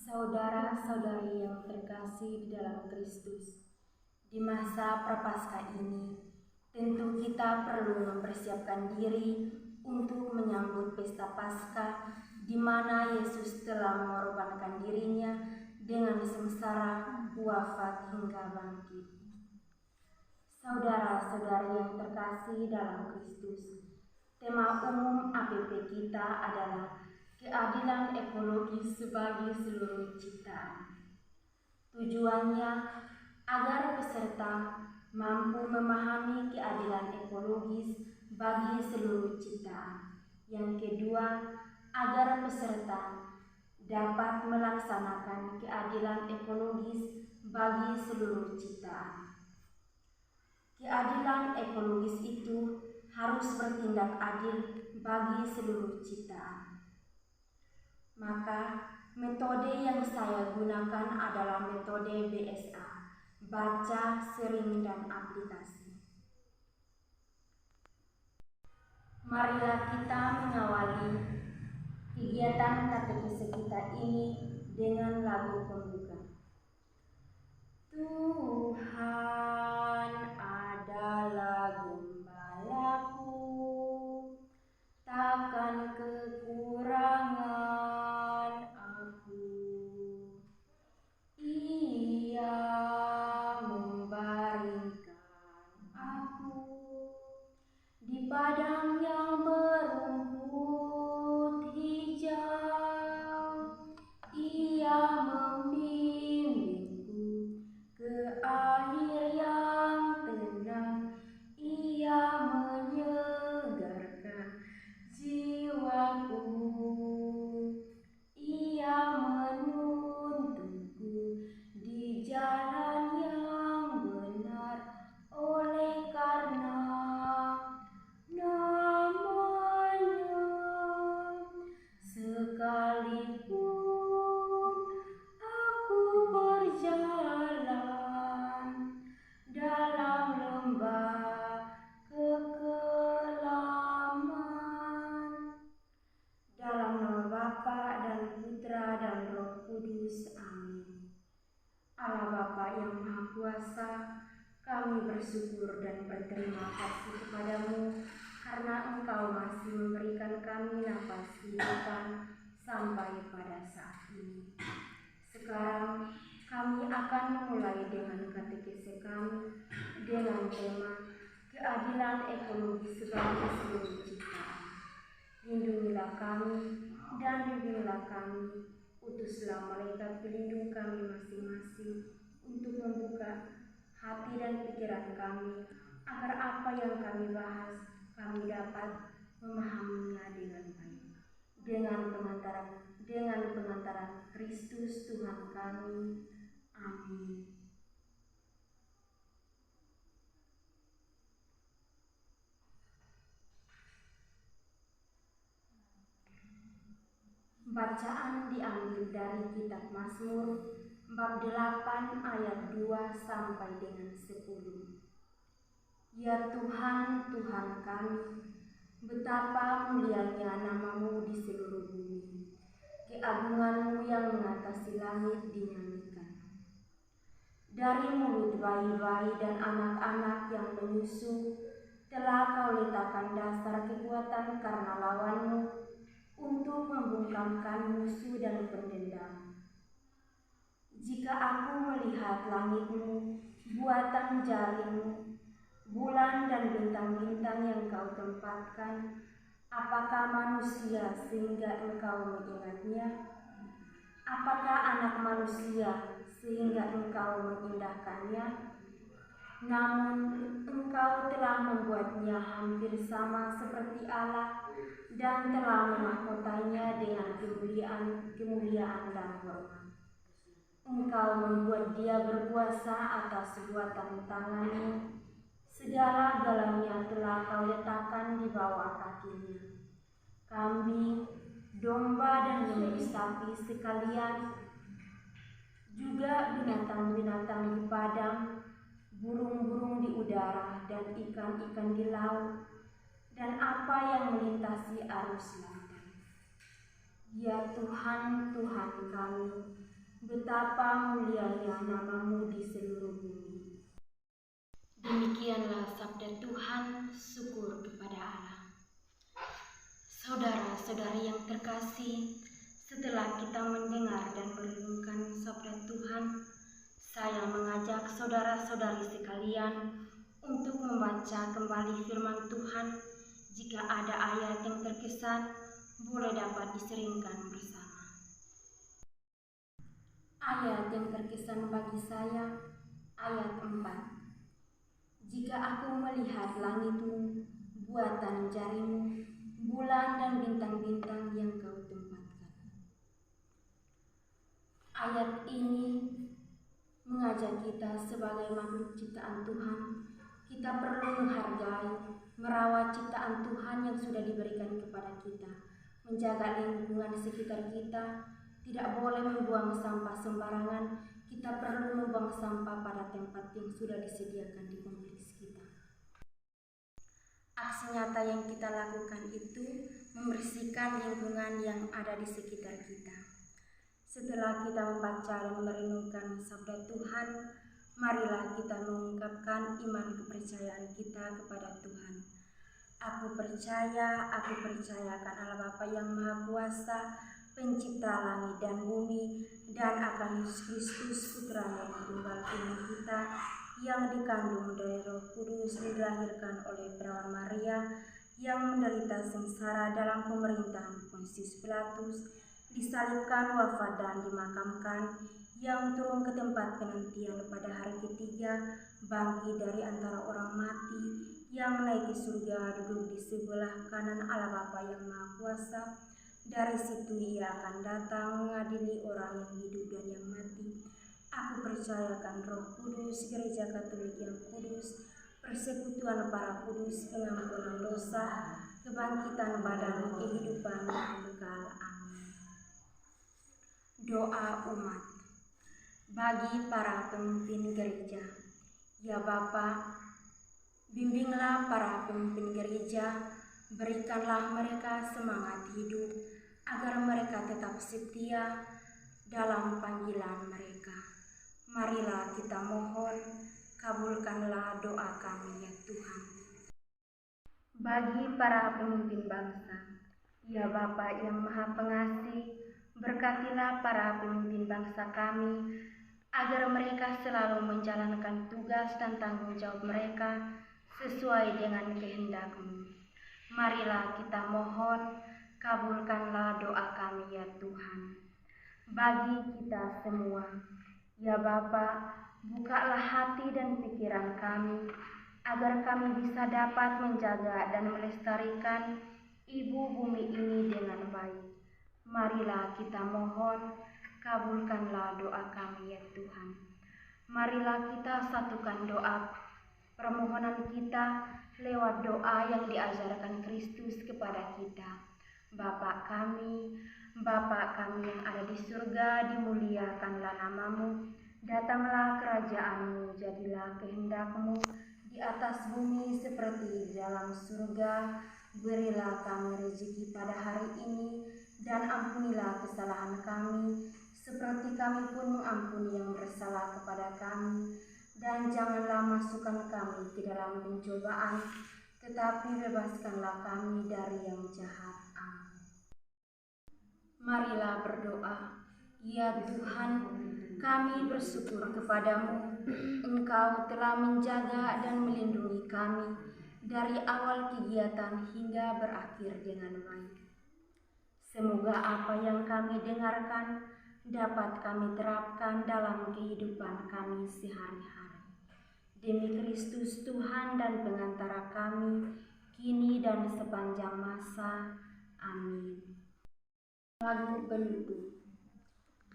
Saudara-saudari yang terkasih di dalam Kristus, di masa Prapaskah ini, tentu kita perlu mempersiapkan diri untuk menyambut pesta Paskah di mana Yesus telah mengorbankan dirinya dengan sengsara, wafat hingga bangkit. Saudara-saudari yang terkasih dalam Kristus, tema umum APP kita adalah keadilan ekologis bagi seluruh ciptaan. Tujuannya agar peserta mampu memahami keadilan ekologis bagi seluruh ciptaan. Yang kedua, agar peserta dapat melaksanakan keadilan ekologis bagi seluruh ciptaan. Keadilan ekologis itu harus bertindak adil bagi seluruh ciptaan. Maka metode yang saya gunakan adalah metode BSA, baca, sering, dan aplikasi. Marilah kita mengawali kegiatan katekese kita ini dengan lagu pembuka. Tuhan adalah gembalaku, takkan kekurangan aku. Ia membaringkan aku di padang yang berumput hijau. Ia membimbingku ke air yang tenang. Ia menyegarkan jiwaku. Ia menuntunku di jalan yang benar oleh karena namanya. Sekalipun aku berjalan dalam lembah kekelaman, dalam nama Bapa dan Putra dan Roh Kudus. Amin. Allah Bapa yang Maha Kuasa, kami bersyukur dan berterima kasih kepadamu karena Engkau masih memberikan kami nafas kehidupan sampai pada saat ini. Sekarang kami akan memulai dengan katekese kami dengan tema keadilan ekologis bagi seluruh ciptaan. Lindungilah kami dan bimbinglah kami, utuslah malaikat pelindung kami masing-masing untuk membuka hati dan pikiran kami agar apa yang kami bahas kami dapat memahaminya dengan baik. Dengan pengantaran Kristus Tuhan kami. Amin. Bacaan diambil dari kitab Mazmur bab 8 ayat 2 sampai dengan 10. Ya Tuhan, Tuhan kami, betapa mulianya nama-Mu di seluruh bumi. Keagungan-Mu yang mengatasi langit dinyanyikan. Dari mulut bayi-bayi dan anak-anak yang menyusu, telah Kau letakkan dasar kekuatan karena lawan-Mu, untuk membungkamkan musuh dan pendendam. Jika aku melihat langit-Mu, buatan jari-Mu, bulan dan bintang-bintang yang Kau tempatkan, apakah manusia sehingga Engkau mengingatnya? Apakah anak manusia sehingga Engkau mengindahkannya? Namun Engkau telah membuatnya hampir sama seperti Allah dan telah memahkotanya dengan kemuliaan dan hormat. Engkau membuat dia berkuasa atas buatan tangan-Mu. Segala-galanya telah Kau letakkan di bawah kakinya. Kambing, domba dan lembu sapi sekalian, juga binatang-binatang di padang, burung-burung di udara dan ikan-ikan di laut, dan apa yang melintasi arus lautan. Ya Tuhan, Tuhan kami, betapa mulianya nama-Mu di seluruh bumi. Demikianlah sabda Tuhan, syukur kepada Allah. Saudara-saudari yang terkasih, setelah kita mendengar dan merenungkan sabda Tuhan, saya mengajak saudara-saudari sekalian untuk membaca kembali firman Tuhan. Jika ada ayat yang terkesan, boleh dapat diseringkan bersama. Ayat yang terkesan bagi saya, ayat 4. Jika aku melihat langitmu, buatan jarimu, bulan dan bintang-bintang yang kau tempatkan. Ayat ini mengajak kita sebagai makhluk ciptaan Tuhan, kita perlu menghargai, merawat ciptaan Tuhan yang sudah diberikan kepada kita, menjaga lingkungan sekitar kita, tidak boleh membuang sampah sembarangan, kita perlu membuang sampah pada tempat yang sudah disediakan di kompleks kita. Aksi nyata yang kita lakukan itu membersihkan lingkungan yang ada di sekitar kita. Setelah kita membaca dan merenungkan sabda Tuhan, marilah kita mengungkapkan iman kepercayaan kita kepada Tuhan. Aku percayakan Allah Bapa yang Maha Kuasa, pencipta langit dan bumi, dan akan Yesus Kristus putranya yang tunggal ini kita, yang dikandung dari Roh Kudus, dilahirkan oleh Perawan Maria, yang menderita sengsara dalam pemerintahan Pontius Pilatus, disalibkan, wafat dan dimakamkan, yang turun ke tempat penantian pada hari ketiga, bangkit dari antara orang mati, yang naik ke surga, duduk di sebelah kanan Allah Bapa yang Maha Kuasa. Dari situ Ia akan datang mengadili orang yang hidup dan yang mati. Aku percayakan Roh Kudus, Gereja Katolik yang kudus, persekutuan para kudus, pengampunan dosa, kebangkitan badan, kehidupan yang kekal. Amin. Doa umat. Bagi para pemimpin gereja, ya Bapa, bimbinglah para pemimpin gereja, berikanlah mereka semangat hidup, agar mereka tetap setia dalam panggilan mereka. Marilah kita mohon, kabulkanlah doa kami ya Tuhan. Bagi para pemimpin bangsa, ya Bapa yang Maha Pengasih, berkatilah para pemimpin bangsa kami, agar mereka selalu menjalankan tugas dan tanggung jawab mereka sesuai dengan kehendak-Mu. Marilah kita mohon, kabulkanlah doa kami ya Tuhan. Bagi kita semua, ya Bapa, bukalah hati dan pikiran kami, agar kami bisa dapat menjaga dan melestarikan ibu bumi ini dengan baik. Marilah kita mohon, kabulkanlah doa kami ya Tuhan. Marilah kita satukan doa permohonan kita lewat doa yang diajarkan Kristus kepada kita. Bapa kami yang ada di surga, dimuliakanlah nama-Mu, datanglah kerajaan-Mu, jadilah kehendak-Mu di atas bumi seperti di dalam surga. Berilah kami rezeki pada hari ini, dan ampunilah kesalahan kami, seperti kami pun mengampuni yang bersalah kepada kami. Dan janganlah masukkan kami ke dalam pencobaan, tetapi bebaskanlah kami dari yang jahat. Amin. Marilah berdoa. Ya Tuhan, kami bersyukur kepadamu, Engkau telah menjaga dan melindungi kami dari awal kegiatan hingga berakhir dengan baik. Semoga apa yang kami dengarkan dapat kami terapkan dalam kehidupan kami sehari-hari. Demi Kristus Tuhan dan pengantara kami, kini dan sepanjang masa. Amin. Lagu penutup.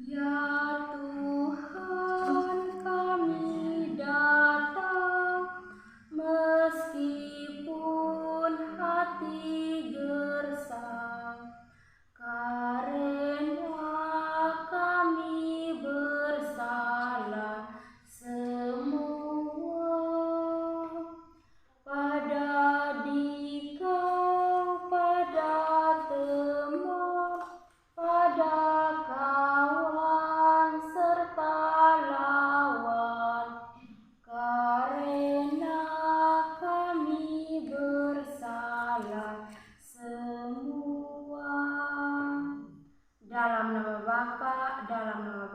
Ya Tuhan, kami datang, meskipun hati gersang, karena kami bersalah semua. Pada Dikau, pada teman, pada kawan dalam nama Bapa, dalam nama